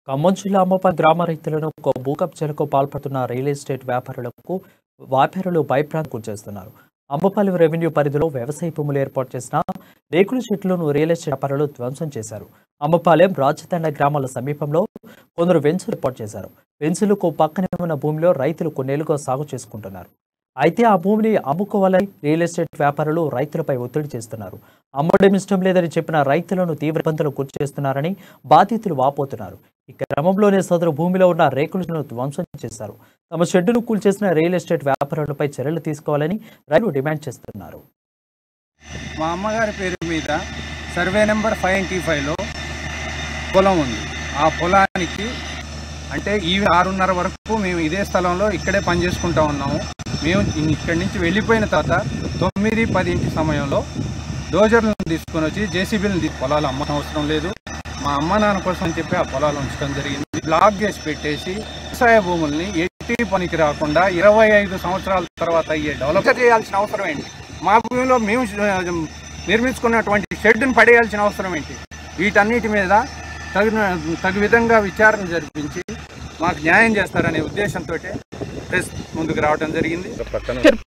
ఖమ్మం జిల్లా అమ్మపల్లి గ్రామ రైతులను భూ కబ్జాలకు పాల్పడుతున్న రియల్ ఎస్టేట్ వ్యాపారులు భయభ్రాంతికి గురిచేస్తున్నారు. అమ్మపల్లి రెవెన్యూ పరిధిలో వ్యవసాయ భూములు ఏర్పాటు చేసిన రేకుల షెడ్లను రియల్ ఎస్టేట్ వ్యాపారులు ధ్వంసం చేశారు. అమ్మపాలెం రాజతండ గ్రామాల సమీపంలో కొందరు వెంచులు ఏర్పాటు చేశారు. వెంచులకు పక్కనే ఉన్న భూమిలో రైతులు కొన్నేళ్లుగా సాగు చేసుకుంటున్నారు. అయితే ఆ భూమిని అమ్ముకోవాలని రియల్ ఎస్టేట్ వ్యాపారులు రైతులపై ఒత్తిడి చేస్తున్నారు. అమ్మడం ఇష్టం లేదని చెప్పిన రైతులను తీవ్ర ఇబ్బందులకు గురి చేస్తున్నారని బాధితులు వాపోతున్నారు. ఈ క్రమంలోనే సదరు భూమిలో ఉన్న రేకులను ధ్వంసం చేశారు. తమ షెడ్డును కూల్చేసిన రియల్ ఎస్టేట్ వ్యాపారులపై చర్యలు తీసుకోవాలని రైతులు డిమాండ్ చేస్తున్నారు. మా అమ్మగారి పేరు మీద సర్వే నెంబర్ 595లో పొలం ఉంది. ఆ పొలానికి అంటే ఈ 6:30 వరకు మేము ఇదే స్థలంలో ఇక్కడే పనిచేసుకుంటా ఉన్నాము. మేము ఇక్కడి నుంచి వెళ్ళిపోయిన తర్వాత 9-10 సమయంలో డోజర్లను తీసుకొని వచ్చి జేసీబీలను పొలాలు అమ్మడం అవసరం లేదు, మా అమ్మ నాన్న కోసం అని చెప్పి ఆ పొలాలు ఉంచడం జరిగింది. బ్లాక్ చేసి పెట్టేసి వ్యవసాయ భూముల్ని ఎట్టి పనికి రాకుండా 25 సంవత్సరాల తర్వాత అయ్యే డెవలప్ చేయాల్సిన అవసరం ఏంటి? మా భూమిలో మేము నిర్మించుకున్నటువంటి షెడ్డును పడేయాల్సిన అవసరం ఏంటి? వీటన్నిటి మీద తగు విధంగా విచారణ జరిపించి మాకు న్యాయం చేస్తారనే ఉద్దేశంతో ప్రెస్ ముందుకు రావడం జరిగింది.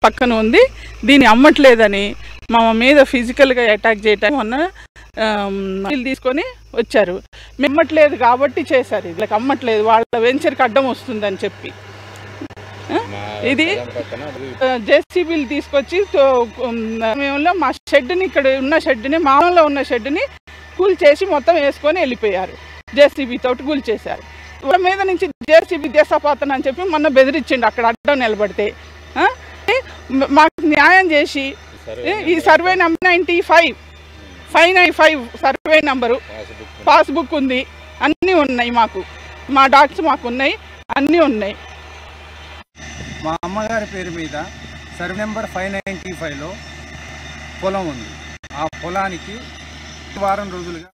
పక్కన ఉంది, దీన్ని అమ్మట్లేదని మా మీద ఫిజికల్గా అటాక్ చేయటం మొన్న తీసుకొని వచ్చారు. అమ్మట్లేదు కాబట్టి చేశారు. వీళ్ళకి అమ్మట్లేదు, వాళ్ళ వెంచర్కి అడ్డం వస్తుందని చెప్పి ఇది జేసీబీలు తీసుకొచ్చి మేము మా షెడ్ని ఇక్కడ ఉన్న షెడ్ని మామూలుగా ఉన్న షెడ్ని కూల్చేసి మొత్తం వేసుకొని వెళ్ళిపోయారు. జేసీబీ తోటి కూల్చేశారు. వాళ్ళ మీద నుంచి జేసీబీ దేశపాతన అని చెప్పి మొన్న బెదిరించిండు అక్కడ అడ్డం నిలబడితే. మాకు న్యాయం చేసి ఈ survey number 595 survey number passbook ఉంది, అన్నీ ఉన్నాయి, మా డాక్స్ మాకు ఉన్నాయి, అన్నీ ఉన్నాయి. మా అమ్మగారి పేరు మీద సర్వే నెంబర్ 595లో పొలం ఉంది. ఆ పొలానికి వారం రోజులుగా